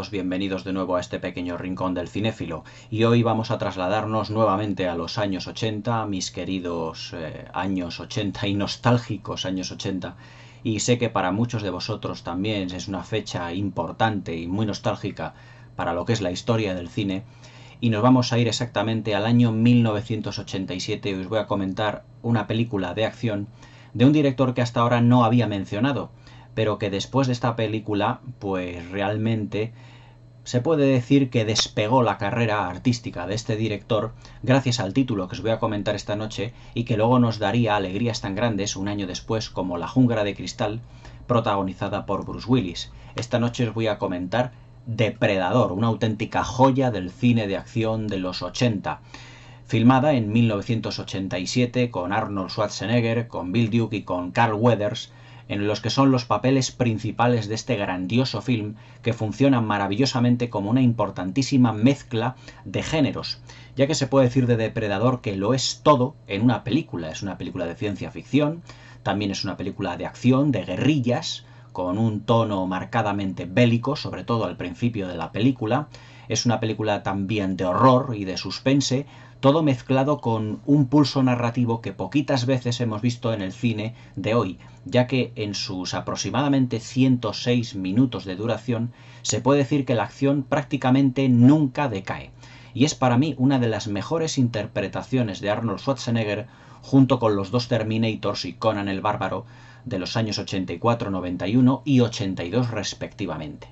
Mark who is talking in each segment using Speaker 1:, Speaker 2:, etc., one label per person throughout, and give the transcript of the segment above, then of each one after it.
Speaker 1: todos, bienvenidos de nuevo a este pequeño rincón del cinéfilo. Y hoy vamos a trasladarnos nuevamente a los años 80, mis queridos años 80 y nostálgicos años 80. Y sé que para muchos de vosotros también es una fecha importante y muy nostálgica para lo que es la historia del cine. Y nos vamos a ir exactamente al año 1987 y os voy a comentar una película de acción de un director que hasta ahora no había mencionado, pero que después de esta película, pues realmente se puede decir que despegó la carrera artística de este director gracias al título que os voy a comentar esta noche y que luego nos daría alegrías tan grandes un año después como La Jungla de Cristal, protagonizada por Bruce Willis. Esta noche os voy a comentar Depredador, una auténtica joya del cine de acción de los 80. Filmada en 1987 con Arnold Schwarzenegger, con Bill Duke y con Carl Weathers, en los que son los papeles principales de este grandioso film que funciona maravillosamente como una importantísima mezcla de géneros, ya que se puede decir de Depredador que lo es todo en una película. Es una película de ciencia ficción, también es una película de acción, de guerrillas, con un tono marcadamente bélico, sobre todo al principio de la película. Es una película también de horror y de suspense, todo mezclado con un pulso narrativo que poquitas veces hemos visto en el cine de hoy, ya que en sus aproximadamente 106 minutos de duración se puede decir que la acción prácticamente nunca decae. Y es para mí una de las mejores interpretaciones de Arnold Schwarzenegger junto con los dos Terminators y Conan el Bárbaro de los años 84, 91 y 82 respectivamente.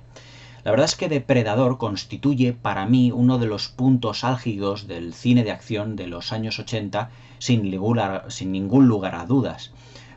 Speaker 1: La verdad es que Depredador constituye para mí uno de los puntos álgidos del cine de acción de los años 80 sin ningún lugar a dudas,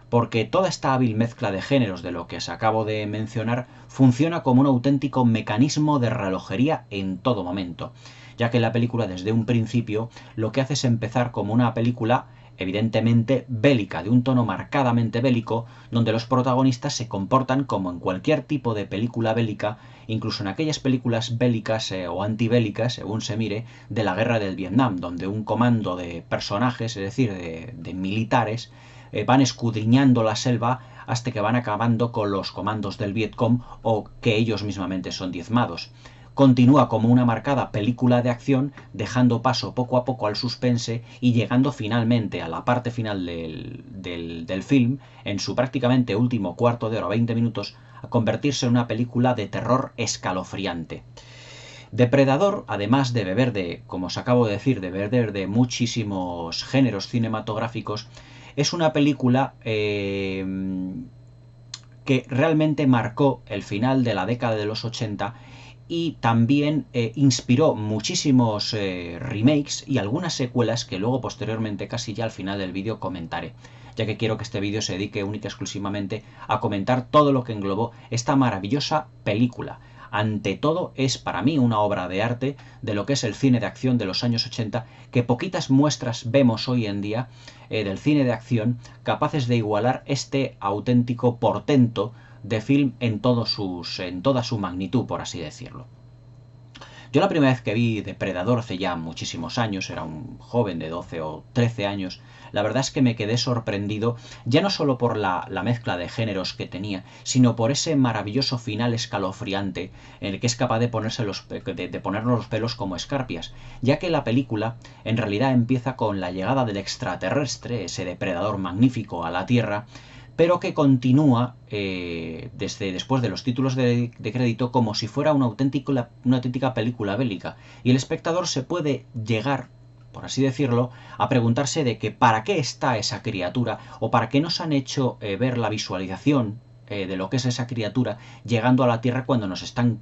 Speaker 1: porque toda esta hábil mezcla de géneros de lo que os acabo de mencionar funciona como un auténtico mecanismo de relojería en todo momento, ya que la película desde un principio lo que hace es empezar como una película evidentemente bélica, de un tono marcadamente bélico, donde los protagonistas se comportan como en cualquier tipo de película bélica, incluso en aquellas películas bélicas o antibélicas, según se mire, de la guerra del Vietnam, donde un comando de personajes, es decir, de militares, van escudriñando la selva hasta que van acabando con los comandos del Vietcong o que ellos mismamente son diezmados. Continúa como una marcada película de acción, dejando paso poco a poco al suspense y llegando finalmente a la parte final del film, en su prácticamente último cuarto de hora o 20 minutos, a convertirse en una película de terror escalofriante. Depredador, además de beber de, como os acabo de decir, de beber de muchísimos géneros cinematográficos, es una película que realmente marcó el final de la década de los 80 y también inspiró muchísimos remakes y algunas secuelas que luego posteriormente, casi ya al final del vídeo, comentaré, ya que quiero que este vídeo se dedique única y exclusivamente a comentar todo lo que englobó esta maravillosa película. Ante todo, es para mí una obra de arte de lo que es el cine de acción de los años 80, que poquitas muestras vemos hoy en día del cine de acción capaces de igualar este auténtico portento de film en toda su magnitud, por así decirlo. Yo la primera vez que vi Depredador hace ya muchísimos años, era un joven de 12 o 13 años, la verdad es que me quedé sorprendido, ya no solo por la mezcla de géneros que tenía, sino por ese maravilloso final escalofriante en el que es capaz de ponernos los pelos como escarpias, ya que la película en realidad empieza con la llegada del extraterrestre, ese depredador magnífico a la Tierra, pero que continúa desde después de los títulos de crédito como si fuera una auténtica película bélica. Y el espectador se puede llegar, por así decirlo, a preguntarse de que para qué está esa criatura o para qué nos han hecho ver la visualización de lo que es esa criatura llegando a la Tierra cuando nos están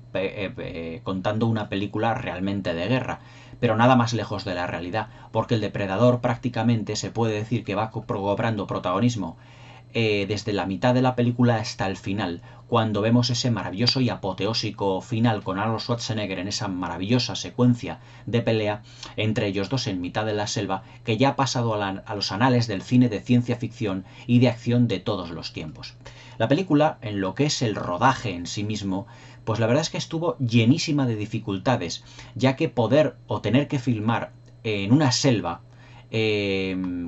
Speaker 1: contando una película realmente de guerra. Pero nada más lejos de la realidad, porque el depredador prácticamente se puede decir que va cobrando protagonismo desde la mitad de la película hasta el final, cuando vemos ese maravilloso y apoteósico final con Arnold Schwarzenegger en esa maravillosa secuencia de pelea entre ellos dos en mitad de la selva, que ya ha pasado a los anales del cine de ciencia ficción y de acción de todos los tiempos. La película, en lo que es el rodaje en sí mismo, pues la verdad es que estuvo llenísima de dificultades, ya que poder o tener que filmar en una selva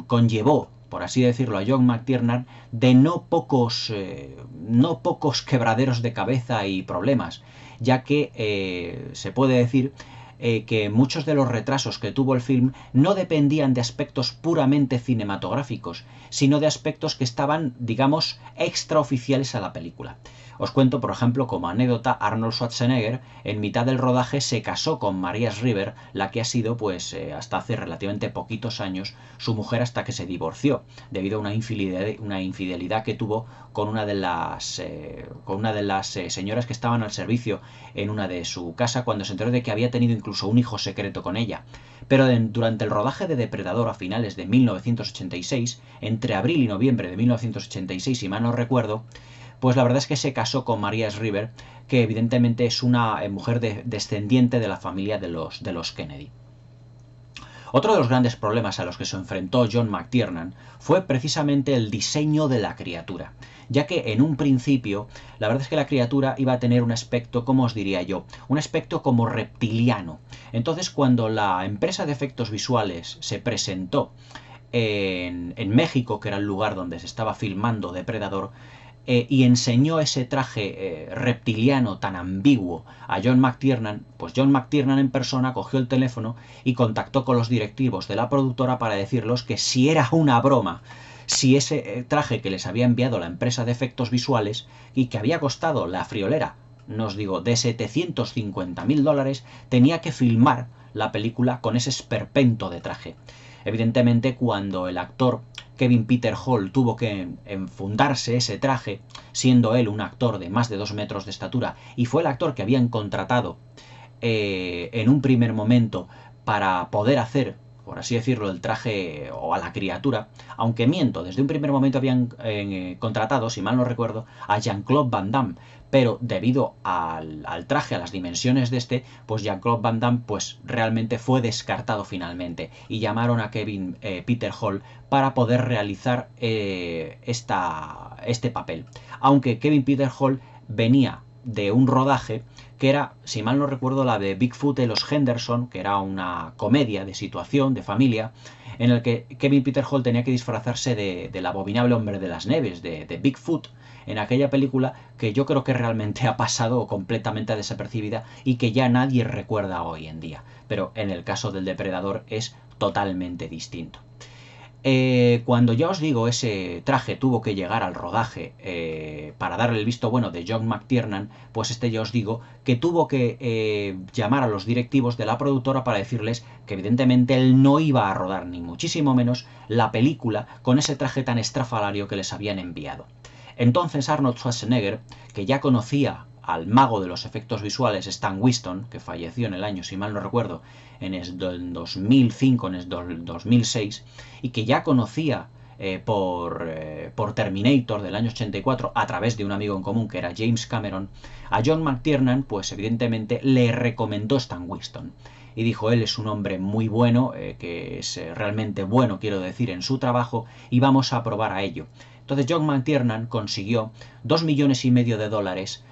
Speaker 1: conllevó, por así decirlo, a John McTiernan de no pocos quebraderos de cabeza y problemas, ya que se puede decir que muchos de los retrasos que tuvo el film no dependían de aspectos puramente cinematográficos, sino de aspectos que estaban, digamos, extraoficiales a la película. Os cuento, por ejemplo, como anécdota, Arnold Schwarzenegger en mitad del rodaje se casó con Maria Shriver, la que ha sido, pues, hasta hace relativamente poquitos años, su mujer hasta que se divorció, debido a una infidelidad que tuvo con una de las señoras que estaban al servicio en una de su casa, cuando se enteró de que había tenido incluso un hijo secreto con ella. Pero durante el rodaje de Depredador a finales de 1986, entre abril y noviembre de 1986, si mal no recuerdo, pues la verdad es que se casó con Maria Shriver, que evidentemente es una mujer descendiente de la familia de los Kennedy. Otro de los grandes problemas a los que se enfrentó John McTiernan fue precisamente el diseño de la criatura, ya que en un principio la verdad es que la criatura iba a tener un aspecto, ¿cómo os diría yo? Un aspecto como reptiliano. Entonces, cuando la empresa de efectos visuales se presentó en México, que era el lugar donde se estaba filmando Depredador, y enseñó ese traje reptiliano tan ambiguo a John McTiernan, pues John McTiernan en persona cogió el teléfono y contactó con los directivos de la productora para decirles que si era una broma, si ese traje que les había enviado la empresa de efectos visuales y que había costado la friolera, no os digo, de $750.000, tenía que filmar la película con ese esperpento de traje. Evidentemente, cuando el actor Kevin Peter Hall tuvo que enfundarse ese traje, siendo él un actor de más de 2 metros de estatura, y fue el actor que habían contratado en un primer momento para poder hacer, por así decirlo, el traje o a la criatura, aunque miento, desde un primer momento habían contratado, si mal no recuerdo, a Jean-Claude Van Damme, pero debido al traje, a las dimensiones de este, pues Jean-Claude Van Damme pues realmente fue descartado finalmente y llamaron a Kevin Peter Hall para poder realizar este papel. Aunque Kevin Peter Hall venía de un rodaje que era, si mal no recuerdo, la de Bigfoot y los Henderson, que era una comedia de situación, de familia, en el que Kevin Peter Hall tenía que disfrazarse del abominable hombre de las nieves, de Bigfoot, en aquella película que yo creo que realmente ha pasado completamente desapercibida y que ya nadie recuerda hoy en día. Pero en el caso del Depredador es totalmente distinto. Cuando ya os digo ese traje tuvo que llegar al rodaje para darle el visto bueno de John McTiernan, pues ya os digo que tuvo que llamar a los directivos de la productora para decirles que evidentemente él no iba a rodar ni muchísimo menos la película con ese traje tan estrafalario que les habían enviado. Entonces Arnold Schwarzenegger, que ya conocía al mago de los efectos visuales Stan Winston, que falleció en el año, si mal no recuerdo, en el 2005, en el 2006, y que ya conocía por Terminator del año 84 a través de un amigo en común que era James Cameron, a John McTiernan pues evidentemente le recomendó Stan Winston y dijo: él es un hombre muy bueno, que es realmente bueno, quiero decir, en su trabajo, y vamos a probar a ello. Entonces John McTiernan consiguió $2,5 millones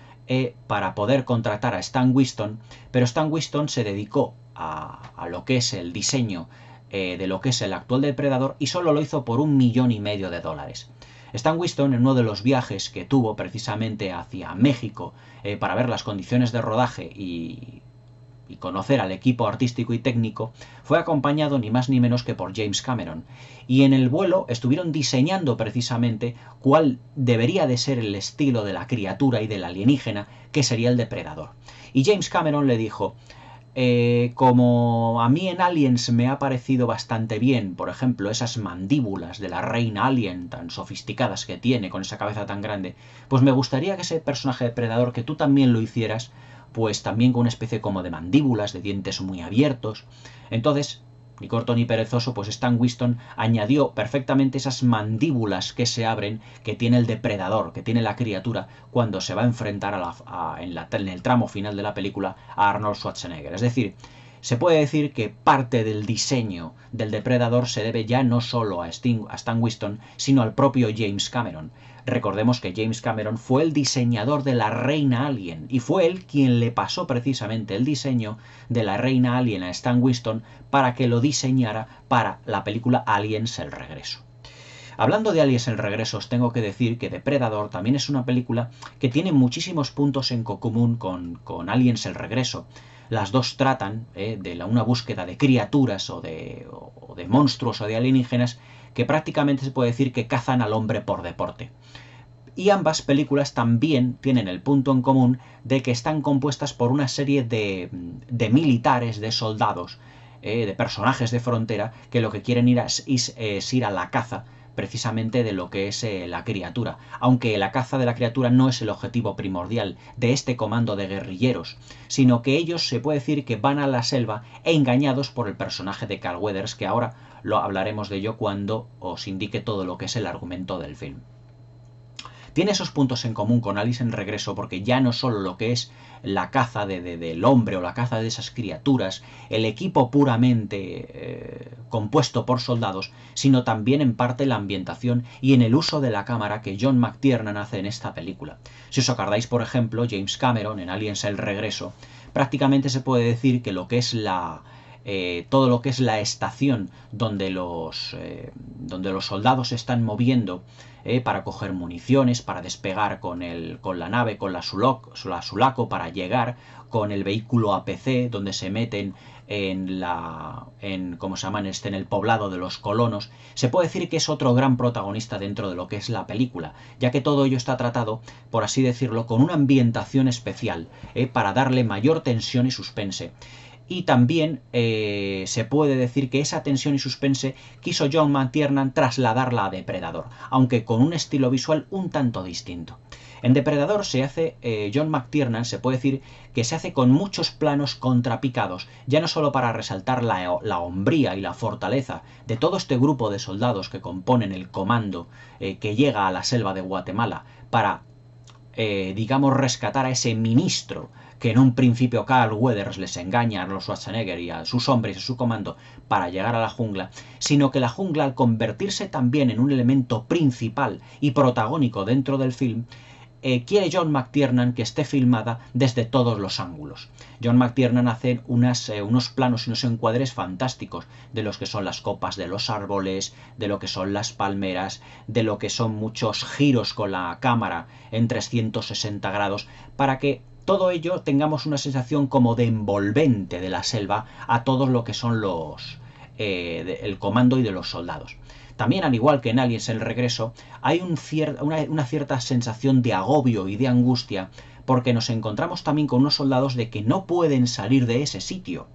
Speaker 1: para poder contratar a Stan Winston, pero Stan Winston se dedicó a lo que es el diseño de lo que es el actual Depredador y solo lo hizo por $1,5 millones. Stan Winston, en uno de los viajes que tuvo precisamente hacia México para ver las condiciones de rodaje y conocer al equipo artístico y técnico, fue acompañado ni más ni menos que por James Cameron. Y en el vuelo estuvieron diseñando precisamente cuál debería de ser el estilo de la criatura y del alienígena que sería el Depredador. Y James Cameron le dijo: como a mí en Aliens me ha parecido bastante bien, por ejemplo, esas mandíbulas de la reina alien tan sofisticadas que tiene con esa cabeza tan grande, pues me gustaría que ese personaje depredador, que tú también lo hicieras, pues también con una especie como de mandíbulas, de dientes muy abiertos. Entonces, ni corto ni perezoso, pues Stan Winston añadió perfectamente esas mandíbulas que se abren, que tiene el depredador, que tiene la criatura cuando se va a enfrentar en el tramo final de la película a Arnold Schwarzenegger. Es decir, se puede decir que parte del diseño del depredador se debe ya no solo a Stan Winston, sino al propio James Cameron. Recordemos que James Cameron fue el diseñador de la reina alien y fue él quien le pasó precisamente el diseño de la reina alien a Stan Winston para que lo diseñara para la película Aliens: El regreso. Hablando de Aliens el regreso, os tengo que decir que Depredador también es una película que tiene muchísimos puntos en común con Aliens el regreso. Las dos tratan de una búsqueda de criaturas o de monstruos o de alienígenas que prácticamente se puede decir que cazan al hombre por deporte. Y ambas películas también tienen el punto en común de que están compuestas por una serie de militares, de soldados, de personajes de frontera, que lo que quieren es ir a la caza precisamente de lo que es la criatura, aunque la caza de la criatura no es el objetivo primordial de este comando de guerrilleros, sino que ellos se puede decir que van a la selva engañados por el personaje de Carl Weathers, que ahora lo hablaremos de ello cuando os indique todo lo que es el argumento del film. Tiene esos puntos en común con Aliens en regreso porque ya no solo lo que es la caza del hombre o la caza de esas criaturas, el equipo puramente compuesto por soldados, sino también en parte la ambientación y en el uso de la cámara que John McTiernan hace en esta película. Si os acordáis, por ejemplo, James Cameron en Aliens el regreso, prácticamente se puede decir que lo que es todo lo que es la estación donde los soldados se están moviendo para coger municiones, para despegar con la nave, con la Sulaco, para llegar con el vehículo APC, donde se meten ¿cómo se llama? En el poblado de los colonos. Se puede decir que es otro gran protagonista dentro de lo que es la película, ya que todo ello está tratado, por así decirlo, con una ambientación especial, para darle mayor tensión y suspense. Y también se puede decir que esa tensión y suspense quiso John McTiernan trasladarla a Depredador, aunque con un estilo visual un tanto distinto. En Depredador John McTiernan se puede decir que se hace con muchos planos contrapicados, ya no solo para resaltar la hombría y la fortaleza de todo este grupo de soldados que componen el comando que llega a la selva de Guatemala para, digamos, rescatar a ese ministro que en un principio Carl Weathers les engaña a Arnold Schwarzenegger y a sus hombres y a su comando para llegar a la jungla, sino que la jungla, al convertirse también en un elemento principal y protagónico dentro del film, quiere John McTiernan que esté filmada desde todos los ángulos. John McTiernan hace unos planos y unos encuadres fantásticos de los que son las copas de los árboles, de lo que son las palmeras, de lo que son muchos giros con la cámara en 360 grados, para que todo ello tengamos una sensación como de envolvente de la selva a todo lo que son el comando y de los soldados. También, al igual que en Aliens el regreso, hay una cierta sensación de agobio y de angustia porque nos encontramos también con unos soldados de que no pueden salir de ese sitio,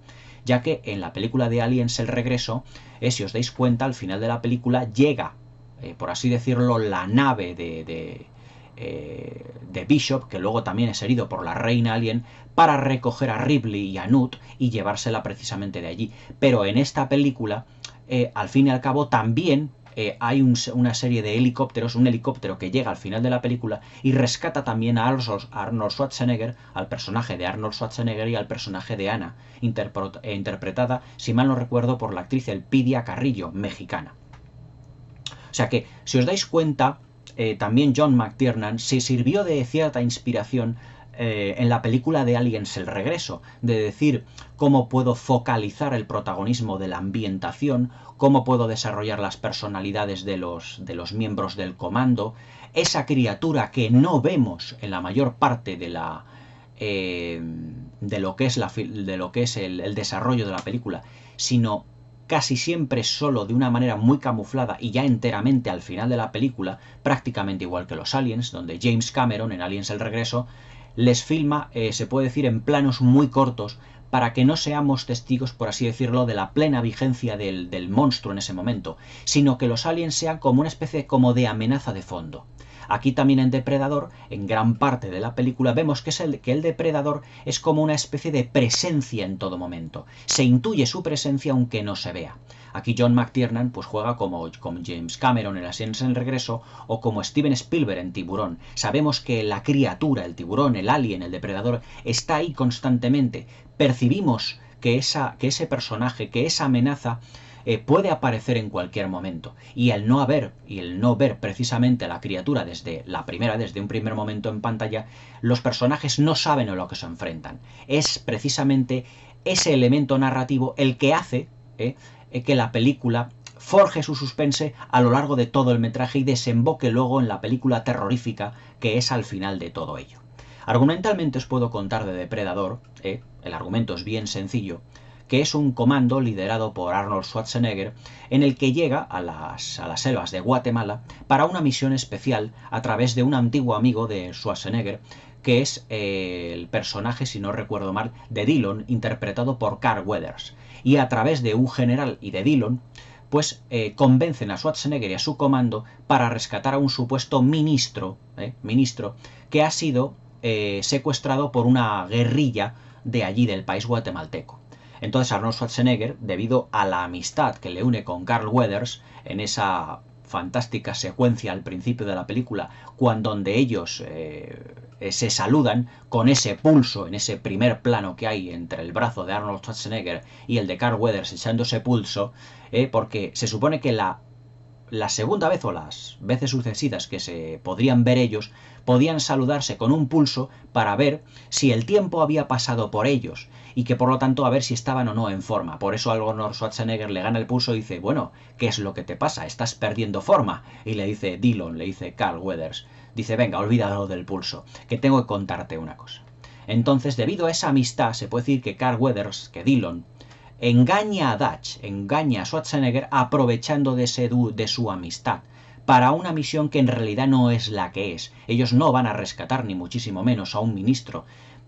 Speaker 1: ya que en la película de Aliens el regreso, si os dais cuenta, al final de la película llega, por así decirlo, la nave de Bishop, que luego también es herido por la reina alien, para recoger a Ripley y a Newt y llevársela precisamente de allí. Pero en esta película, al fin y al cabo, también hay una serie de helicópteros, un helicóptero que llega al final de la película y rescata también a Arnold Schwarzenegger, al personaje de Arnold Schwarzenegger y al personaje de Ana, interpretada, si mal no recuerdo, por la actriz Elpidia Carrillo, mexicana. O sea que, si os dais cuenta, también John McTiernan se sirvió de cierta inspiración en la película de Aliens el regreso, de decir cómo puedo focalizar el protagonismo de la ambientación, cómo puedo desarrollar las personalidades de los miembros del comando, esa criatura que no vemos en la mayor parte de lo que es el desarrollo de la película, sino casi siempre solo de una manera muy camuflada y ya enteramente al final de la película, prácticamente igual que los Aliens, donde James Cameron en Aliens el regreso les filma, se puede decir, en planos muy cortos para que no seamos testigos, por así decirlo, de la plena vigencia del monstruo en ese momento, sino que los aliens sean como una especie como de amenaza de fondo. Aquí también en Depredador, en gran parte de la película, vemos que el depredador es como una especie de presencia en todo momento. Se intuye su presencia aunque no se vea. Aquí John McTiernan pues juega como James Cameron en Aliens en el regreso o como Steven Spielberg en Tiburón. Sabemos que la criatura, el tiburón, el alien, el depredador, está ahí constantemente. Percibimos que ese personaje, que esa amenaza puede aparecer en cualquier momento. Y el no ver precisamente a la criatura desde un primer momento en pantalla, los personajes no saben a lo que se enfrentan. Es precisamente ese elemento narrativo el que hace que la película forje su suspense a lo largo de todo el metraje y desemboque luego en la película terrorífica que es al final de todo ello. Argumentalmente os puedo contar de Depredador, el argumento es bien sencillo, que es un comando liderado por Arnold Schwarzenegger en el que llega a las selvas de Guatemala para una misión especial a través de un antiguo amigo de Schwarzenegger, que es el personaje, si no recuerdo mal, de Dillon, interpretado por Carl Weathers. Y a través de un general y de Dillon, pues convencen a Schwarzenegger y a su comando para rescatar a un supuesto ministro que ha sido secuestrado por una guerrilla de allí, del país guatemalteco. Entonces Arnold Schwarzenegger, debido a la amistad que le une con Carl Weathers en esa fantástica secuencia al principio de la película, cuando donde ellos se saludan con ese pulso en ese primer plano que hay entre el brazo de Arnold Schwarzenegger y el de Carl Weathers echando ese pulso, porque se supone que la segunda vez o las veces sucesivas que se podrían ver ellos, podían saludarse con un pulso para ver si el tiempo había pasado por ellos y que por lo tanto a ver si estaban o no en forma. Por eso Arnold Schwarzenegger le gana el pulso y dice, bueno, ¿qué es lo que te pasa? Estás perdiendo forma. Y le dice Dillon, le dice Carl Weathers, dice, venga, olvídalo del pulso, que tengo que contarte una cosa. Entonces, debido a esa amistad, se puede decir que Carl Weathers, que Dillon, engaña a Dutch, engaña a Schwarzenegger aprovechando de su amistad para una misión que en realidad no es la que es. Ellos no van a rescatar ni muchísimo menos a un ministro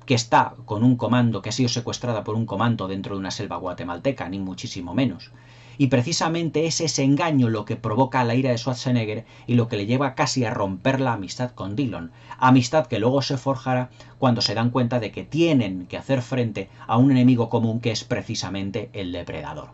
Speaker 1: que está con un comando, que ha sido secuestrada por un comando dentro de una selva guatemalteca, ni muchísimo menos. Y precisamente es ese engaño lo que provoca la ira de Schwarzenegger y lo que le lleva casi a romper la amistad con Dillon. Amistad que luego se forjará cuando se dan cuenta de que tienen que hacer frente a un enemigo común que es precisamente el depredador.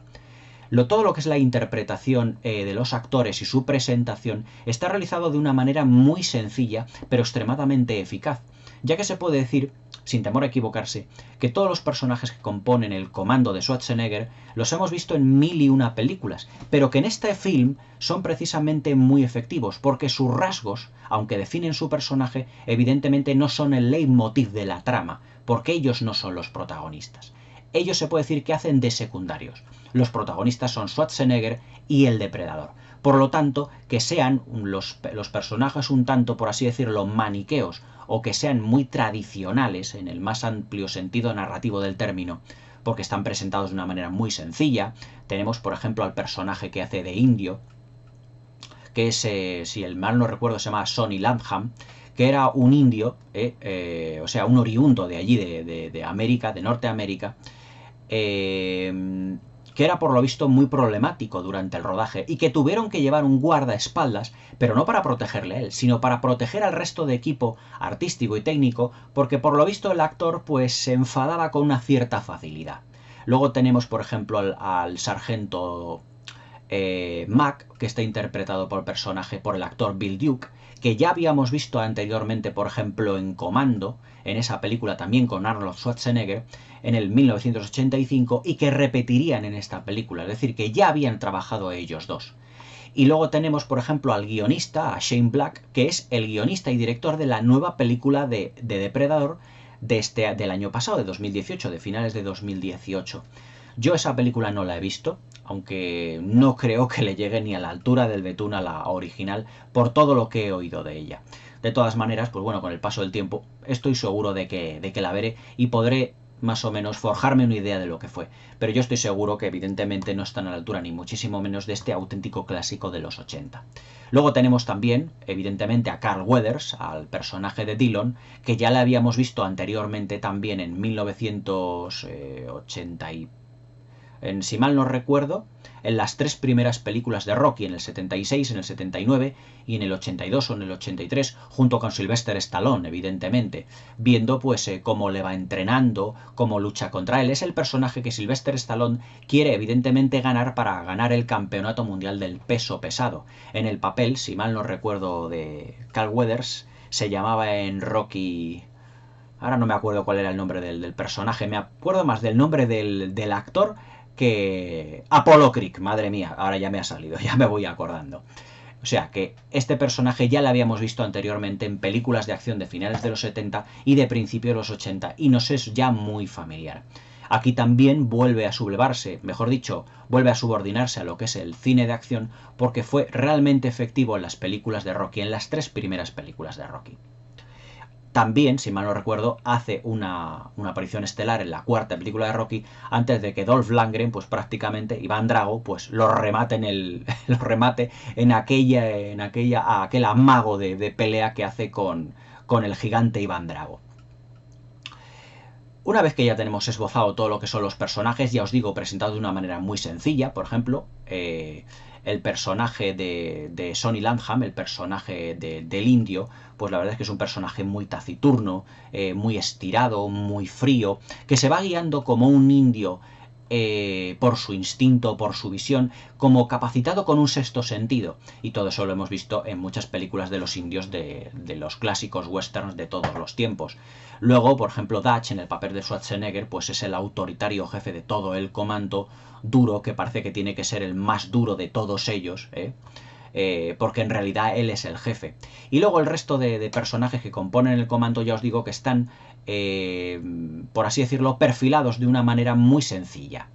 Speaker 1: Todo lo que es la interpretación de los actores y su presentación está realizado de una manera muy sencilla, pero extremadamente eficaz, ya que se puede decir, sin temor a equivocarse, que todos los personajes que componen el comando de Schwarzenegger los hemos visto en 1001 películas, pero que en este film son precisamente muy efectivos, porque sus rasgos, aunque definen su personaje, evidentemente no son el leitmotiv de la trama, porque ellos no son los protagonistas. Ellos se puede decir que hacen de secundarios. Los protagonistas son Schwarzenegger y el depredador. Por lo tanto, que sean los personajes un tanto, por así decirlo, maniqueos, o que sean muy tradicionales en el más amplio sentido narrativo del término, porque están presentados de una manera muy sencilla. Tenemos, por ejemplo, al personaje que hace de indio, que es, si el mal no recuerdo, se llama Sonny Landham, que era un indio, o sea, un oriundo de allí, de América, de Norteamérica, que era por lo visto muy problemático durante el rodaje y que tuvieron que llevar un guardaespaldas, pero no para protegerle a él, sino para proteger al resto de equipo artístico y técnico, porque por lo visto el actor pues se enfadaba con una cierta facilidad. Luego tenemos, por ejemplo, al sargento Mac, que está interpretado por el actor Bill Duke, que ya habíamos visto anteriormente, por ejemplo, en Comando, en esa película también con Arnold Schwarzenegger, en el 1985, y que repetirían en esta película, es decir, que ya habían trabajado ellos dos. Y luego tenemos, por ejemplo, al guionista, a Shane Black, que es el guionista y director de la nueva película de Depredador del año pasado, de 2018, de finales de 2018. Yo esa película no la he visto, aunque no creo que le llegue ni a la altura del betún a la original por todo lo que he oído de ella. De todas maneras, pues bueno, con el paso del tiempo estoy seguro de que la veré y podré más o menos forjarme una idea de lo que fue. Pero yo estoy seguro que evidentemente no están a la altura ni muchísimo menos de este auténtico clásico de los 80. Luego tenemos también, evidentemente, a Carl Weathers, al personaje de Dillon, que ya le habíamos visto anteriormente también en 1980 si mal no recuerdo, en las 3 primeras películas de Rocky, en el 76, en el 79 y en el 82 o en el 83, junto con Sylvester Stallone, evidentemente, viendo pues cómo le va entrenando, cómo lucha contra él. Es el personaje que Sylvester Stallone quiere evidentemente ganar para ganar el campeonato mundial del peso pesado. En el papel, si mal no recuerdo, de Carl Weathers, se llamaba en Rocky... Ahora no me acuerdo cuál era el nombre del personaje, me acuerdo más del nombre del actor que Apollo Creed, madre mía, ahora ya me ha salido, ya me voy acordando. O sea que este personaje ya lo habíamos visto anteriormente en películas de acción de finales de los 70 y de principios de los 80 y nos es ya muy familiar. Aquí también vuelve a sublevarse, mejor dicho, vuelve a subordinarse a lo que es el cine de acción, porque fue realmente efectivo en las películas de Rocky, en las 3 primeras películas de Rocky. También, si mal no recuerdo, hace una aparición estelar en la 4ª película de Rocky, antes de que Dolph Lundgren, pues prácticamente, Iván Drago, pues lo remate lo remate en aquel amago de pelea que hace con el gigante Iván Drago. Una vez que ya tenemos esbozado todo lo que son los personajes, ya os digo, presentado de una manera muy sencilla, por ejemplo, el personaje de Sonny Landham, el personaje del indio, pues la verdad es que es un personaje muy taciturno, muy estirado, muy frío, que se va guiando como un indio por su instinto, por su visión, como capacitado con un sexto sentido. Y todo eso lo hemos visto en muchas películas de los indios de los clásicos westerns de todos los tiempos. Luego, por ejemplo, Dutch, en el papel de Schwarzenegger, pues es el autoritario jefe de todo el comando, duro, que parece que tiene que ser el más duro de todos ellos, porque en realidad él es el jefe. Y luego el resto de personajes que componen el comando, ya os digo que están, por así decirlo, perfilados de una manera muy sencilla.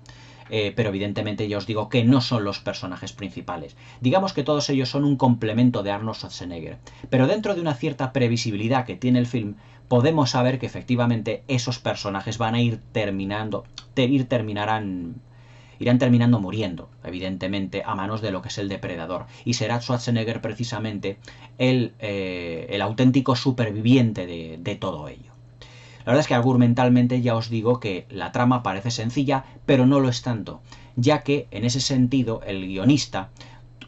Speaker 1: Pero evidentemente ya os digo que no son los personajes principales. Digamos que todos ellos son un complemento de Arnold Schwarzenegger. Pero dentro de una cierta previsibilidad que tiene el film, podemos saber que efectivamente esos personajes van a irán terminando muriendo, evidentemente, a manos de lo que es el depredador. Y será Schwarzenegger precisamente el auténtico superviviente de todo ello. La verdad es que argumentalmente ya os digo que la trama parece sencilla, pero no lo es tanto, ya que en ese sentido el guionista,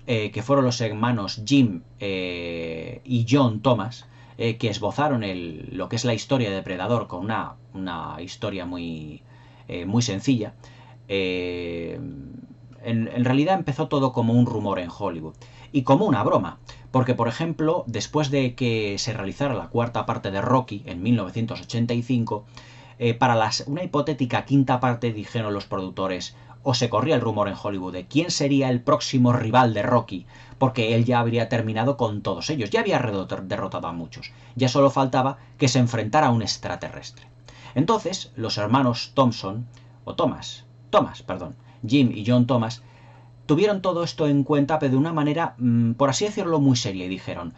Speaker 1: que fueron los hermanos Jim y John Thomas, que esbozaron lo que es la historia de Depredador con una historia muy sencilla, en realidad empezó todo como un rumor en Hollywood y como una broma, porque por ejemplo, después de que se realizara la 4ª parte de Rocky en 1985, para una hipotética 5ª parte dijeron los productores, o se corría el rumor en Hollywood de quién sería el próximo rival de Rocky, porque él ya habría terminado con todos ellos, ya había derrotado a muchos, ya solo faltaba que se enfrentara a un extraterrestre. Entonces, los hermanos Jim y John Thomas, tuvieron todo esto en cuenta, pero de una manera, por así decirlo, muy seria, y dijeron,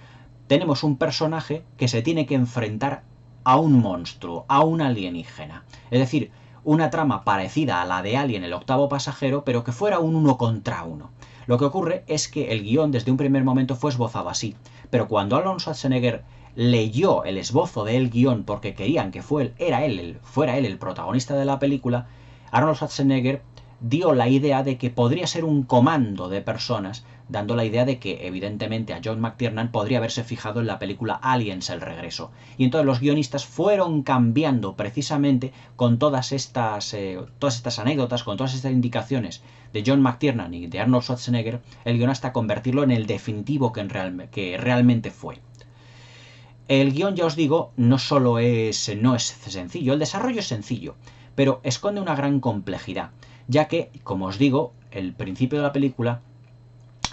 Speaker 1: tenemos un personaje que se tiene que enfrentar a un monstruo, a un alienígena. Es decir, una trama parecida a la de Alien, el 8º pasajero, pero que fuera un 1 contra 1. Lo que ocurre es que el guión desde un primer momento fue esbozado así, pero cuando Arnold Schwarzenegger leyó el esbozo del guión porque querían que fuera él el protagonista de la película, Arnold Schwarzenegger dio la idea de que podría ser un comando de personas, dando la idea de que evidentemente a John McTiernan podría haberse fijado en la película Aliens el regreso. Y entonces los guionistas fueron cambiando precisamente con todas estas anécdotas, con todas estas indicaciones de John McTiernan y de Arnold Schwarzenegger, el guion hasta convertirlo en el definitivo que realmente fue. El guión, ya os digo, no es sencillo, el desarrollo es sencillo, pero esconde una gran complejidad, ya que, como os digo, el principio de la película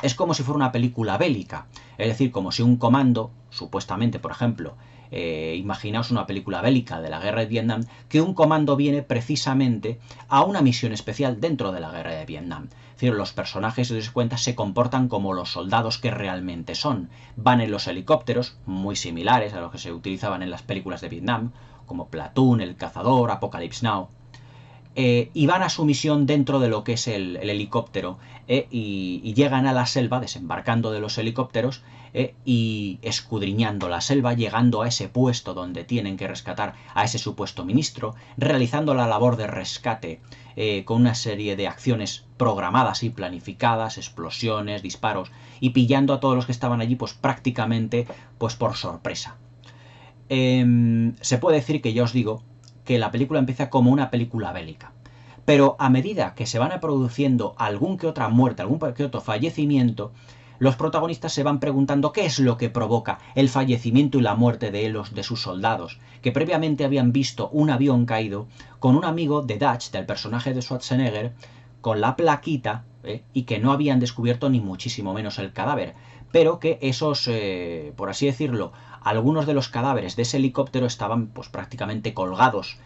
Speaker 1: es como si fuera una película bélica, es decir, como si un comando, supuestamente, por ejemplo, imaginaos una película bélica de la guerra de Vietnam, que un comando viene precisamente a una misión especial dentro de la guerra de Vietnam. Es decir, los personajes, si os dais cuenta, se comportan como los soldados que realmente son. Van en los helicópteros, muy similares a los que se utilizaban en las películas de Vietnam, como Platoon, El Cazador, Apocalypse Now. Y van a su misión dentro de lo que es el helicóptero, y llegan a la selva desembarcando de los helicópteros y escudriñando la selva, llegando a ese puesto donde tienen que rescatar a ese supuesto ministro, realizando la labor de rescate con una serie de acciones programadas y planificadas, explosiones, disparos, y pillando a todos los que estaban allí pues prácticamente pues por sorpresa. Se puede decir que ya os digo que la película empieza como una película bélica, pero a medida que se van produciendo algún que otra muerte, algún que otro fallecimiento, los protagonistas se van preguntando qué es lo que provoca el fallecimiento y la muerte de sus soldados, que previamente habían visto un avión caído con un amigo de Dutch, del personaje de Schwarzenegger, con la plaquita, y que no habían descubierto ni muchísimo menos el cadáver, pero que esos, por así decirlo, algunos de los cadáveres de ese helicóptero estaban pues prácticamente colgados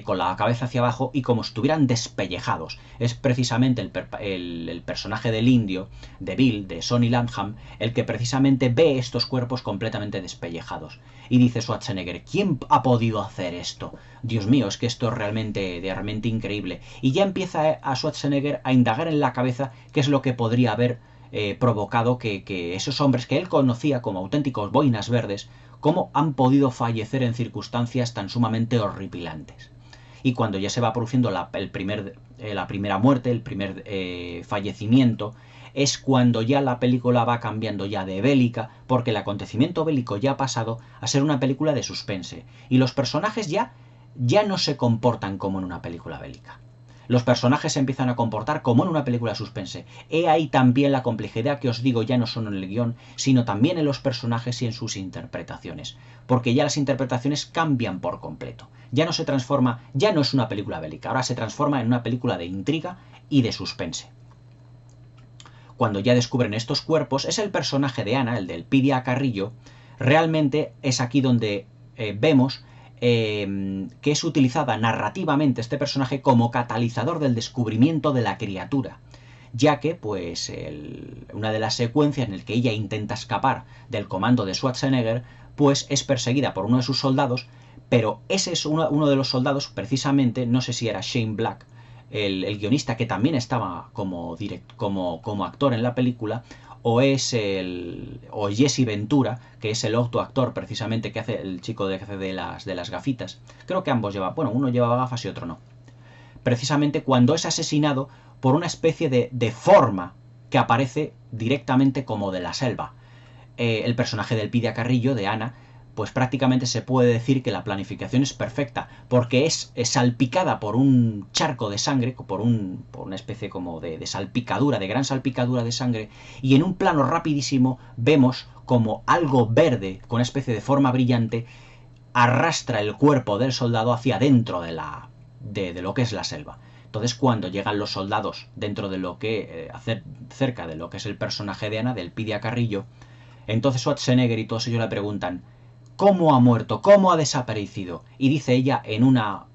Speaker 1: con la cabeza hacia abajo y como estuvieran despellejados. Es precisamente el personaje del indio, de Bill, de Sonny Landham, el que precisamente ve estos cuerpos completamente despellejados. Y dice Schwarzenegger, ¿quién ha podido hacer esto? Dios mío, es que esto es realmente increíble. Y ya empieza a Schwarzenegger a indagar en la cabeza qué es lo que podría haber provocado que esos hombres que él conocía como auténticos boinas verdes, cómo han podido fallecer en circunstancias tan sumamente horripilantes. Y cuando ya se va produciendo la primera muerte, el primer fallecimiento, es cuando ya la película va cambiando ya de bélica, porque el acontecimiento bélico ya ha pasado a ser una película de suspense. Y los personajes ya no se comportan como en una película bélica. Los personajes se empiezan a comportar como en una película de suspense. He ahí también la complejidad que os digo, ya no solo en el guión, sino también en los personajes y en sus interpretaciones. Porque ya las interpretaciones cambian por completo. Ya no se transforma, ya no es una película bélica, ahora se transforma en una película de intriga y de suspense. Cuando ya descubren estos cuerpos, es el personaje de Ana, el del Pidia Carrillo, realmente es aquí donde vemos que es utilizada narrativamente este personaje como catalizador del descubrimiento de la criatura, ya que pues una de las secuencias en la que ella intenta escapar del comando de Schwarzenegger pues es perseguida por uno de sus soldados, pero ese es uno de los soldados precisamente, no sé si era Shane Black, el guionista que también estaba como actor en la película, o Jesse Ventura, que es el otro actor precisamente que hace el chico que hace de las gafitas. Creo que ambos llevan, bueno, uno llevaba gafas y otro no. Precisamente cuando es asesinado por una especie de forma que aparece directamente como de la selva. El personaje del Pidia Carrillo, de Ana, pues prácticamente se puede decir que la planificación es perfecta, porque es salpicada por un charco de sangre, por una especie como de salpicadura, de gran salpicadura de sangre, y en un plano rapidísimo vemos como algo verde, con una especie de forma brillante, arrastra el cuerpo del soldado hacia dentro de lo que es la selva. Entonces cuando llegan los soldados dentro de lo que, cerca de lo que es el personaje de Ana, del Pidia Carrillo, entonces Schwarzenegger y todos ellos le preguntan, ¿cómo ha muerto? ¿Cómo ha desaparecido? Y dice ella en una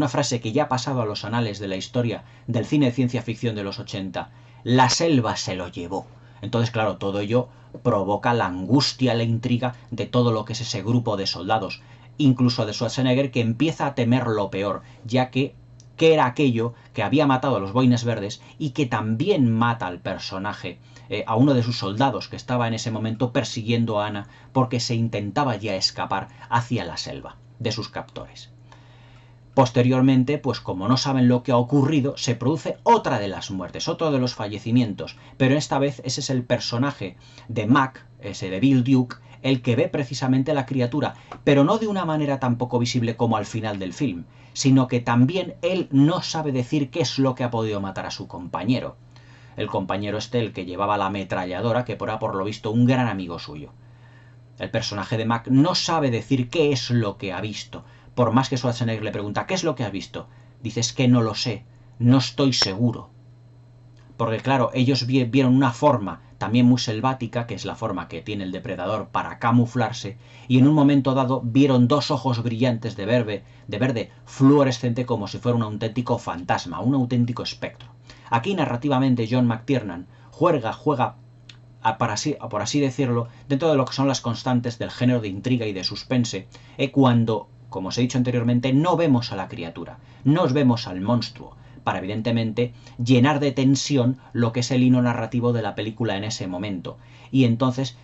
Speaker 1: frase que ya ha pasado a los anales de la historia del cine de ciencia ficción de los 80, la selva se lo llevó. Entonces, claro, todo ello provoca la angustia, la intriga de todo lo que es ese grupo de soldados, incluso de Schwarzenegger, que empieza a temer lo peor, ya que era aquello que había matado a los boinas verdes y que también mata al personaje, a uno de sus soldados que estaba en ese momento persiguiendo a Ana porque se intentaba ya escapar hacia la selva de sus captores. Posteriormente, pues como no saben lo que ha ocurrido, se produce otra de las muertes, otro de los fallecimientos, pero esta vez ese es el personaje de Mac, ese de Bill Duke, el que ve precisamente la criatura, pero no de una manera tan poco visible como al final del film, sino que también él no sabe decir qué es lo que ha podido matar a su compañero. El compañero el que llevaba la ametralladora, que era por lo visto un gran amigo suyo. El personaje de Mac no sabe decir qué es lo que ha visto. Por más que Schwarzenegger le pregunta, ¿qué es lo que has visto? Dice, es que no lo sé, no estoy seguro. Porque claro, ellos vieron una forma también muy selvática, que es la forma que tiene el depredador para camuflarse, y en un momento dado vieron dos ojos brillantes de verde fluorescente como si fuera un auténtico fantasma, un auténtico espectro. Aquí narrativamente John McTiernan juega por así decirlo, dentro de lo que son las constantes del género de intriga y de suspense, cuando, como os he dicho anteriormente, no vemos a la criatura, no vemos al monstruo, para evidentemente llenar de tensión lo que es el hilo narrativo de la película en ese momento. Y entonces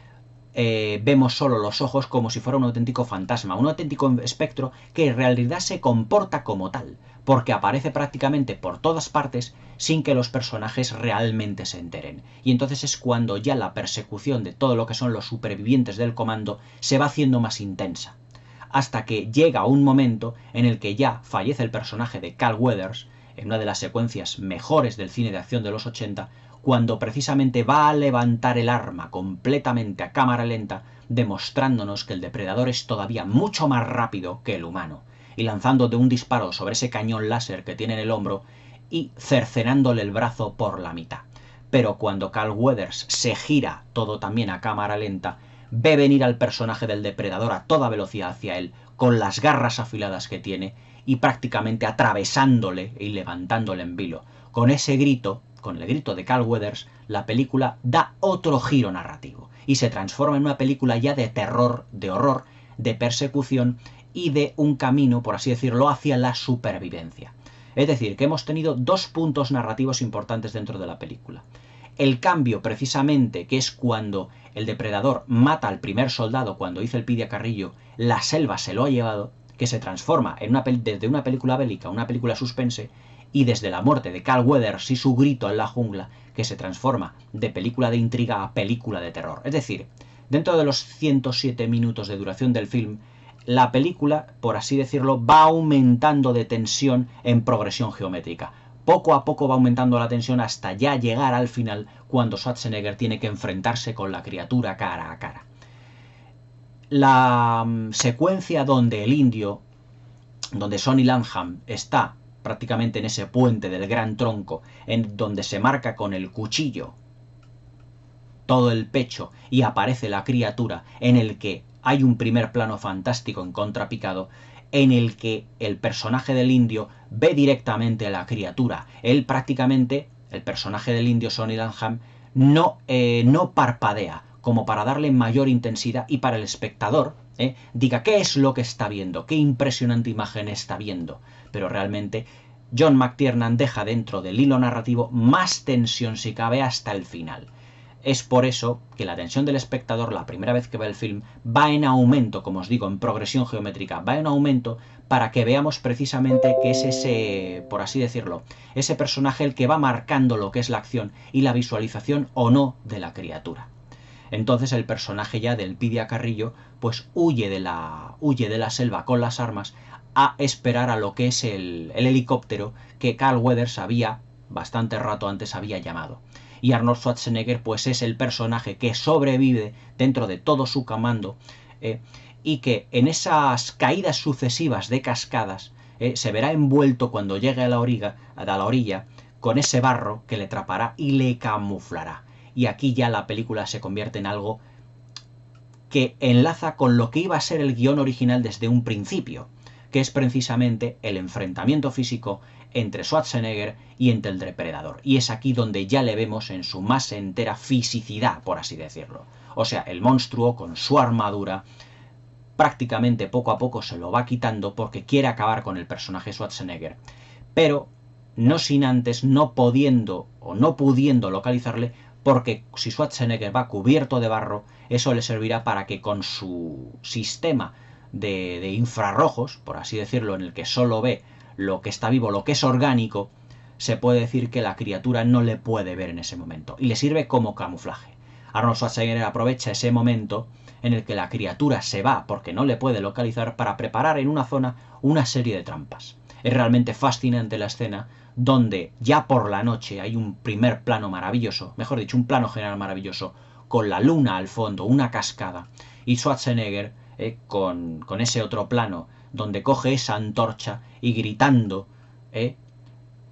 Speaker 1: vemos solo los ojos como si fuera un auténtico fantasma, un auténtico espectro que en realidad se comporta como tal, porque aparece prácticamente por todas partes sin que los personajes realmente se enteren. Y entonces es cuando ya la persecución de todo lo que son los supervivientes del comando se va haciendo más intensa. Hasta que llega un momento en el que ya fallece el personaje de Carl Weathers, en una de las secuencias mejores del cine de acción de los 80, cuando precisamente va a levantar el arma completamente a cámara lenta, demostrándonos que el depredador es todavía mucho más rápido que el humano, y lanzando de un disparo sobre ese cañón láser que tiene en el hombro y cercenándole el brazo por la mitad. Pero cuando Carl Weathers se gira, todo también a cámara lenta, ve venir al personaje del depredador a toda velocidad hacia él, con las garras afiladas que tiene, y prácticamente atravesándole y levantándole en vilo. Con ese grito, con el grito de Carl Weathers, la película da otro giro narrativo y se transforma en una película ya de terror, de horror, de persecución y de un camino, por así decirlo, hacia la supervivencia. Es decir, que hemos tenido dos puntos narrativos importantes dentro de la película. El cambio, precisamente, que es cuando el depredador mata al primer soldado, cuando dice el Pidia Carrillo, la selva se lo ha llevado, que se transforma en desde una película bélica a una película suspense, y desde la muerte de Carl Weathers y su grito en la jungla, que se transforma de película de intriga a película de terror. Es decir, dentro de los 107 minutos de duración del film, la película, por así decirlo, va aumentando de tensión en progresión geométrica. Poco a poco va aumentando la tensión hasta ya llegar al final, cuando Schwarzenegger tiene que enfrentarse con la criatura cara a cara. La secuencia donde el indio, donde Sonny Landham está prácticamente en ese puente del gran tronco, en donde se marca con el cuchillo todo el pecho y aparece la criatura, en el que hay un primer plano fantástico en contrapicado, en el que el personaje del indio ve directamente a la criatura. Él prácticamente, el personaje del indio Sonny Landham, no parpadea, como para darle mayor intensidad y para el espectador diga qué es lo que está viendo, qué impresionante imagen está viendo. Pero realmente John McTiernan deja dentro del hilo narrativo más tensión si cabe hasta el final. Es por eso que la tensión del espectador, la primera vez que ve el film, va en aumento, como os digo, en progresión geométrica, va en aumento para que veamos precisamente que es ese, por así decirlo, ese personaje el que va marcando lo que es la acción y la visualización o no de la criatura. Entonces el personaje ya del Pidia Carrillo pues huye de la selva con las armas a esperar a lo que es el helicóptero que Carl Weathers bastante rato antes había llamado. Y Arnold Schwarzenegger pues es el personaje que sobrevive dentro de todo su comando y que en esas caídas sucesivas de cascadas se verá envuelto cuando llegue a la orilla con ese barro que le atrapará y le camuflará. Y aquí ya la película se convierte en algo que enlaza con lo que iba a ser el guión original desde un principio, que es precisamente el enfrentamiento físico entre Schwarzenegger y entre el depredador. Y es aquí donde ya le vemos en su más entera fisicidad, por así decirlo. O sea, el monstruo con su armadura prácticamente poco a poco se lo va quitando porque quiere acabar con el personaje Schwarzenegger. Pero no sin antes, no pudiendo localizarle, porque si Schwarzenegger va cubierto de barro, eso le servirá para que con su sistema de infrarrojos, por así decirlo, en el que solo ve lo que está vivo, lo que es orgánico, se puede decir que la criatura no le puede ver en ese momento y le sirve como camuflaje. Arnold Schwarzenegger aprovecha ese momento en el que la criatura se va porque no le puede localizar para preparar en una zona una serie de trampas. Es realmente fascinante la escena donde ya por la noche hay un primer plano maravilloso, mejor dicho, un plano general maravilloso, con la luna al fondo, una cascada, y Schwarzenegger con ese otro plano donde coge esa antorcha y gritando,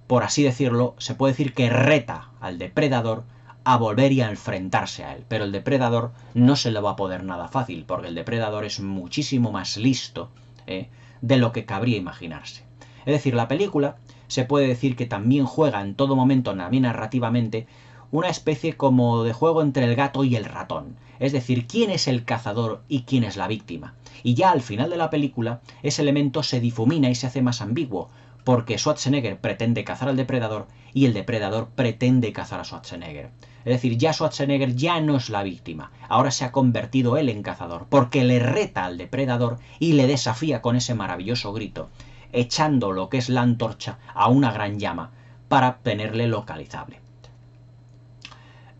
Speaker 1: por así decirlo, se puede decir que reta al depredador a volver y a enfrentarse a él. Pero el depredador no se le va a poder nada fácil, porque el depredador es muchísimo más listo de lo que cabría imaginarse. Es decir, la película se puede decir que también juega en todo momento, narrativamente, una especie como de juego entre el gato y el ratón. Es decir, quién es el cazador y quién es la víctima. Y ya al final de la película, ese elemento se difumina y se hace más ambiguo, porque Schwarzenegger pretende cazar al depredador y el depredador pretende cazar a Schwarzenegger. Es decir, ya Schwarzenegger ya no es la víctima, ahora se ha convertido él en cazador, porque le reta al depredador y le desafía con ese maravilloso grito, echando lo que es la antorcha a una gran llama para tenerle localizable.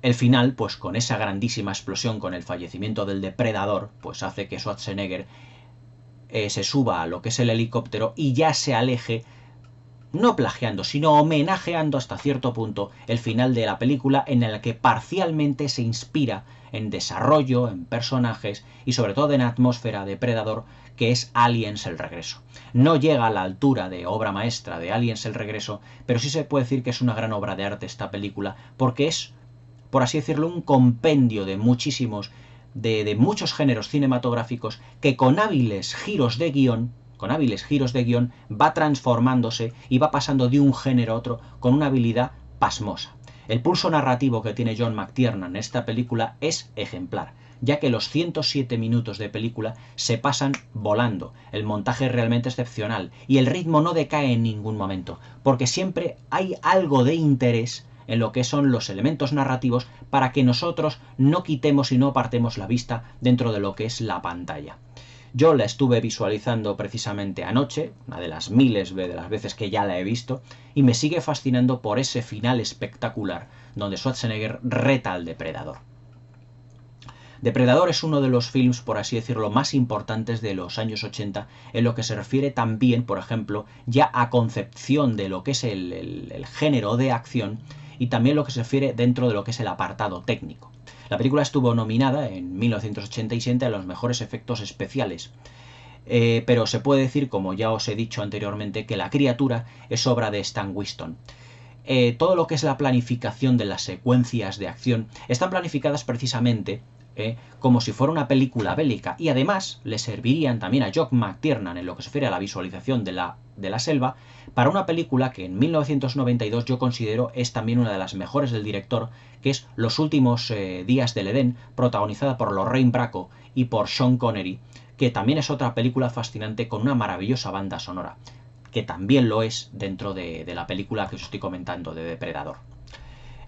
Speaker 1: El final, pues con esa grandísima explosión, con el fallecimiento del depredador, pues hace que Schwarzenegger se suba a lo que es el helicóptero y ya se aleje, no plagiando, sino homenajeando hasta cierto punto el final de la película, en el que parcialmente se inspira en desarrollo, en personajes y sobre todo en atmósfera de Predator, que es Aliens el Regreso. No llega a la altura de obra maestra de Aliens el Regreso, pero sí se puede decir que es una gran obra de arte esta película, porque es, por así decirlo, un compendio de muchos géneros cinematográficos que con hábiles giros de guión con hábiles giros de guión, va transformándose y va pasando de un género a otro con una habilidad pasmosa. El pulso narrativo que tiene John McTiernan en esta película es ejemplar, ya que los 107 minutos de película se pasan volando, el montaje es realmente excepcional y el ritmo no decae en ningún momento, porque siempre hay algo de interés en lo que son los elementos narrativos para que nosotros no quitemos y no apartemos la vista dentro de lo que es la pantalla. Yo la estuve visualizando precisamente anoche, una de las miles de las veces que ya la he visto, y me sigue fascinando por ese final espectacular donde Schwarzenegger reta al depredador. Depredador es uno de los films, por así decirlo, más importantes de los años 80 en lo que se refiere también, por ejemplo, ya a concepción de lo que es el género de acción y también lo que se refiere dentro de lo que es el apartado técnico. La película estuvo nominada en 1987 a los mejores efectos especiales, pero se puede decir, como ya os he dicho anteriormente, que La criatura es obra de Stan Winston. Todo lo que es la planificación de las secuencias de acción están planificadas precisamente como si fuera una película bélica y además le servirían también a John McTiernan en lo que se refiere a la visualización de la selva para una película que en 1992 yo considero es también una de las mejores del director, que es Los últimos días del Edén, protagonizada por Lorraine Bracco y por Sean Connery, que también es otra película fascinante con una maravillosa banda sonora, que también lo es dentro de la película que os estoy comentando, de Depredador.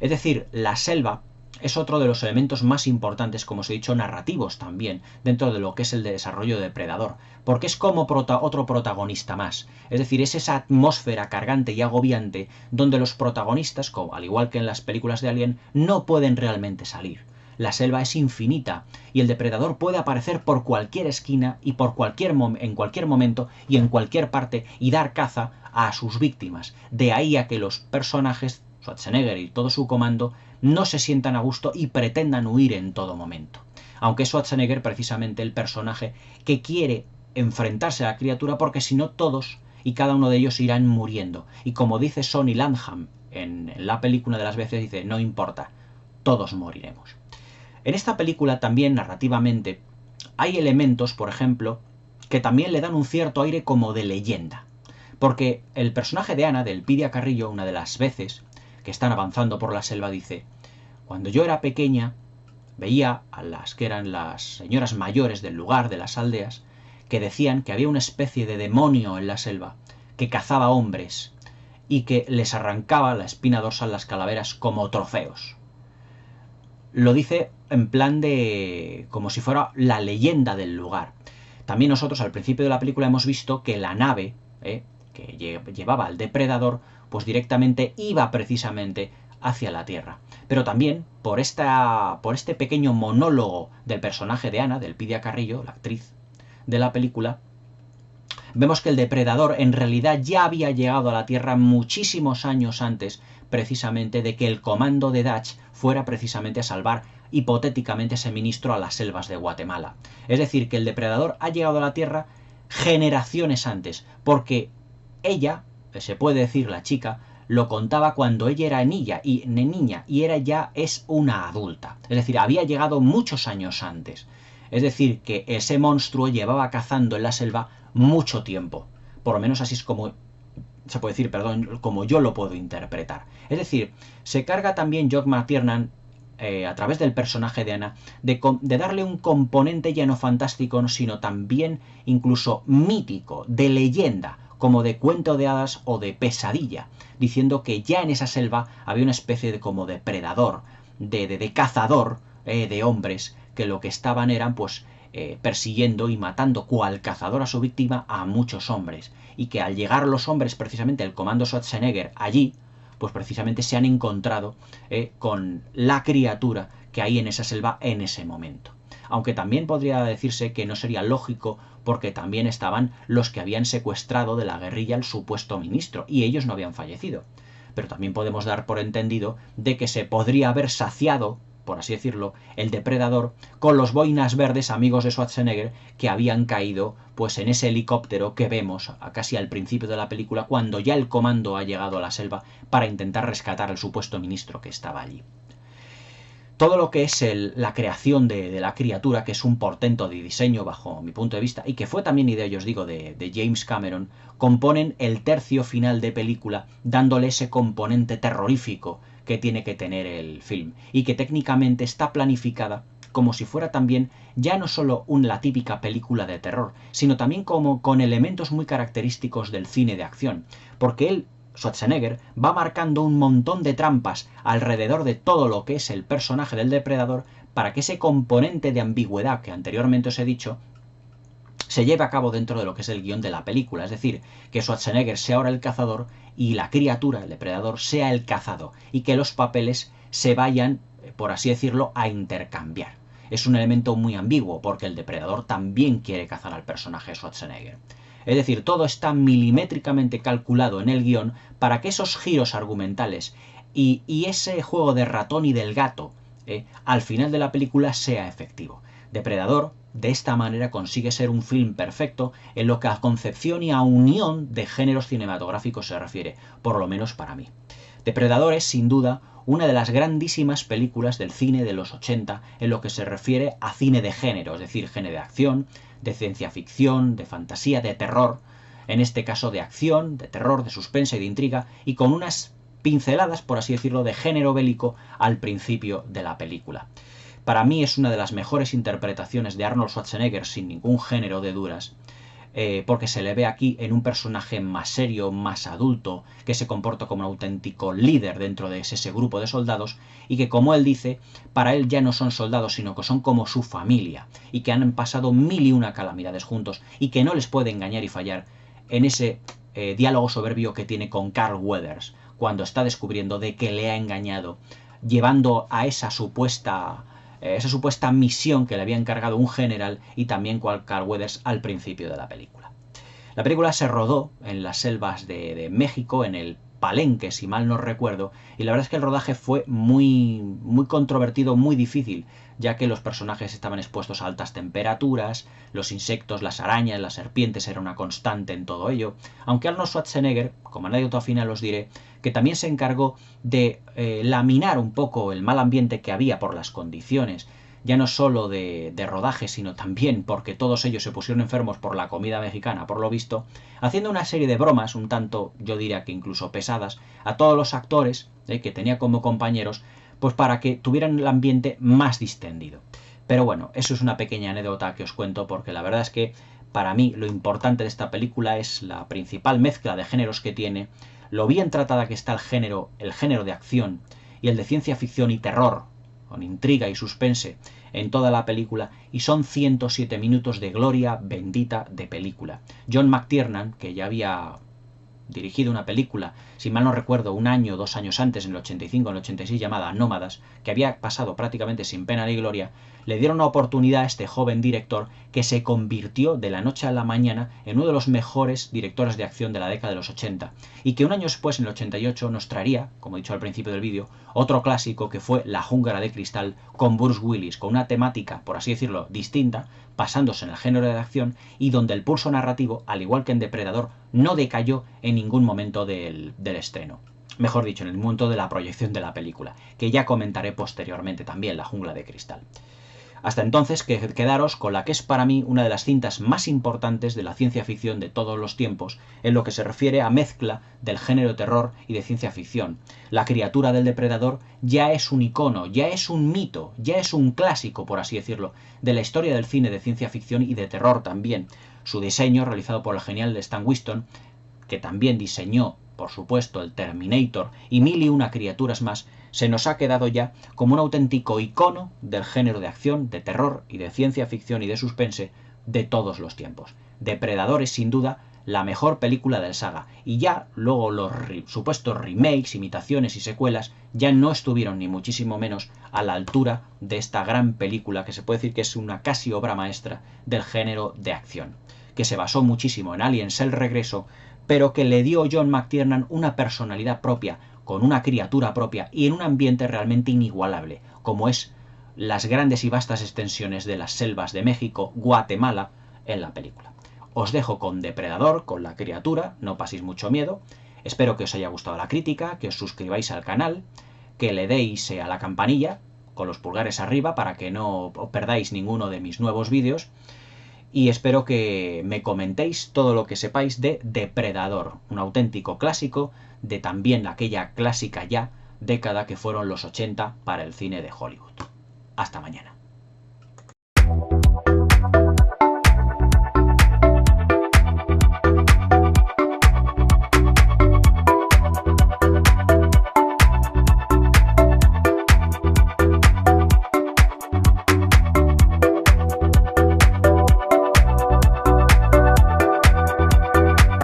Speaker 1: Es decir, la selva es otro de los elementos más importantes, como os he dicho, narrativos también, dentro de lo que es el desarrollo de Depredador, porque es como otro protagonista más, es decir, es esa atmósfera cargante y agobiante donde los protagonistas, al igual que en las películas de Alien, no pueden realmente salir. La selva es infinita y el depredador puede aparecer por cualquier esquina y en cualquier momento y en cualquier parte y dar caza a sus víctimas. De ahí a que los personajes, Schwarzenegger y todo su comando, no se sientan a gusto y pretendan huir en todo momento. Aunque es Schwarzenegger precisamente el personaje que quiere enfrentarse a la criatura porque si no todos y cada uno de ellos irán muriendo. Y como dice Sonny Landham en la película de las veces, dice, no importa, todos moriremos. En esta película también narrativamente hay elementos, por ejemplo, que también le dan un cierto aire como de leyenda. Porque el personaje de Ana, del Pidia Carrillo, una de las veces que están avanzando por la selva, dice, cuando yo era pequeña veía a las que eran las señoras mayores del lugar, de las aldeas, que decían que había una especie de demonio en la selva que cazaba hombres y que les arrancaba la espina dorsal, las calaveras, como trofeos. Lo dice en plan de como si fuera la leyenda del lugar. También nosotros al principio de la película hemos visto que la nave que llevaba al depredador pues directamente iba precisamente hacia la Tierra. Pero también por este pequeño monólogo del personaje de Ana, del Pidia Carrillo, la actriz de la película, vemos que el depredador en realidad ya había llegado a la Tierra muchísimos años antes, precisamente de que el comando de Dutch fuera precisamente a salvar hipotéticamente a ese ministro a las selvas de Guatemala. Es decir, que el depredador ha llegado a la Tierra generaciones antes, porque ella, se puede decir la chica, lo contaba cuando ella era niña y era ya es una adulta. Es decir, había llegado muchos años antes. Es decir, que ese monstruo llevaba cazando en la selva mucho tiempo. Por lo menos así es como se puede decir, perdón, como yo lo puedo interpretar. Es decir, se carga también John McTiernan a través del personaje de Ana de darle un componente ya no fantástico, sino también incluso mítico, de leyenda, como de cuento de hadas o de pesadilla, diciendo que ya en esa selva había una especie de como de predador, de cazador de hombres, que lo que estaban eran pues persiguiendo y matando cual cazador a su víctima a muchos hombres, y que al llegar los hombres, precisamente el comando Schwarzenegger allí, pues precisamente se han encontrado con la criatura que hay en esa selva en ese momento. Aunque también podría decirse que no sería lógico, porque también estaban los que habían secuestrado de la guerrilla al supuesto ministro, y ellos no habían fallecido. Pero también podemos dar por entendido de que se podría haber saciado, por así decirlo, el depredador con los boinas verdes amigos de Schwarzenegger que habían caído pues en ese helicóptero que vemos casi al principio de la película, cuando ya el comando ha llegado a la selva para intentar rescatar al supuesto ministro que estaba allí. todo lo que es la creación de la criatura, que es un portento de diseño bajo mi punto de vista, y que fue también idea, yo os digo, de James Cameron, componen el tercio final de película, dándole ese componente terrorífico que tiene que tener el film, y que técnicamente está planificada como si fuera también ya no solo la típica película de terror, sino también como con elementos muy característicos del cine de acción, porque él, Schwarzenegger, va marcando un montón de trampas alrededor de todo lo que es el personaje del depredador para que ese componente de ambigüedad que anteriormente os he dicho se lleve a cabo dentro de lo que es el guión de la película, es decir, que Schwarzenegger sea ahora el cazador y la criatura, el depredador, sea el cazado, y que los papeles se vayan, por así decirlo, a intercambiar. Es un elemento muy ambiguo, porque el depredador también quiere cazar al personaje Schwarzenegger. Es decir, todo está milimétricamente calculado en el guión para que esos giros argumentales y ese juego de ratón y del gato al final de la película sea efectivo. Depredador, de esta manera, consigue ser un film perfecto en lo que a concepción y a unión de géneros cinematográficos se refiere, por lo menos para mí. Depredador es, sin duda, una de las grandísimas películas del cine de los 80 en lo que se refiere a cine de género, es decir, cine de acción, de ciencia ficción, de fantasía, de terror, en este caso de acción, de terror, de suspense y de intriga, y con unas pinceladas, por así decirlo, de género bélico al principio de la película. Para mí es una de las mejores interpretaciones de Arnold Schwarzenegger sin ningún género de dudas, porque se le ve aquí en un personaje más serio, más adulto, que se comporta como un auténtico líder dentro de ese grupo de soldados, y que, como él dice, para él ya no son soldados, sino que son como su familia, y que han pasado 1001 calamidades juntos, y que no les puede engañar y fallar en ese diálogo soberbio que tiene con Carl Weathers, cuando está descubriendo de que le ha engañado, llevando a esa supuesta misión que le había encargado un general y también Carl Weathers al principio de la película. La película se rodó en las selvas de México, en el Palenque, si mal no recuerdo, y la verdad es que el rodaje fue muy controvertido, muy difícil, ya que los personajes estaban expuestos a altas temperaturas, los insectos, las arañas, las serpientes era una constante en todo ello, aunque Arnold Schwarzenegger, como anécdota final os diré, que también se encargó de laminar un poco el mal ambiente que había por las condiciones, ya no solo de rodaje, sino también porque todos ellos se pusieron enfermos por la comida mexicana, por lo visto, haciendo una serie de bromas, un tanto, yo diría que incluso pesadas, a todos los actores que tenía como compañeros, pues para que tuvieran el ambiente más distendido. Pero bueno, eso es una pequeña anécdota que os cuento, porque la verdad es que para mí lo importante de esta película es la principal mezcla de géneros que tiene, lo bien tratada que está el género de acción y el de ciencia ficción y terror, con intriga y suspense en toda la película, y son 107 minutos de gloria bendita de película. John McTiernan, que ya había dirigido una película, si mal no recuerdo, 1 año o 2 años antes, en el 85, en el 86, llamada Nómadas, que había pasado prácticamente sin pena ni gloria, le dieron una oportunidad a este joven director que se convirtió de la noche a la mañana en uno de los mejores directores de acción de la década de los 80, y que 1 año después, en el 88, nos traería, como he dicho al principio del vídeo, otro clásico que fue La jungla de cristal con Bruce Willis, con una temática, por así decirlo, distinta, basándose en el género de acción, y donde el pulso narrativo, al igual que en Depredador, no decayó en ningún momento del estreno. Mejor dicho, en el momento de la proyección de la película, que ya comentaré posteriormente también, La jungla de cristal. Hasta entonces, quedaros con la que es para mí una de las cintas más importantes de la ciencia ficción de todos los tiempos, en lo que se refiere a mezcla del género de terror y de ciencia ficción. La criatura del depredador ya es un icono, ya es un mito, ya es un clásico, por así decirlo, de la historia del cine de ciencia ficción y de terror también. Su diseño, realizado por el genial Stan Winston, que también diseñó, por supuesto, el Terminator y 1001 criaturas más, se nos ha quedado ya como un auténtico icono del género de acción, de terror y de ciencia ficción y de suspense de todos los tiempos. Depredador es, sin duda, la mejor película de la saga, y ya luego los supuestos remakes, imitaciones y secuelas ya no estuvieron ni muchísimo menos a la altura de esta gran película, que se puede decir que es una casi obra maestra del género de acción, que se basó muchísimo en Aliens el regreso, pero que le dio John McTiernan una personalidad propia, con una criatura propia y en un ambiente realmente inigualable, como es las grandes y vastas extensiones de las selvas de México, Guatemala, en la película. Os dejo con Depredador, con la criatura, no paséis mucho miedo. Espero que os haya gustado la crítica, que os suscribáis al canal, que le deis a la campanilla, con los pulgares arriba para que no os perdáis ninguno de mis nuevos vídeos. Y espero que me comentéis todo lo que sepáis de Depredador, un auténtico clásico de también aquella clásica ya década que fueron los 80 para el cine de Hollywood. Hasta mañana.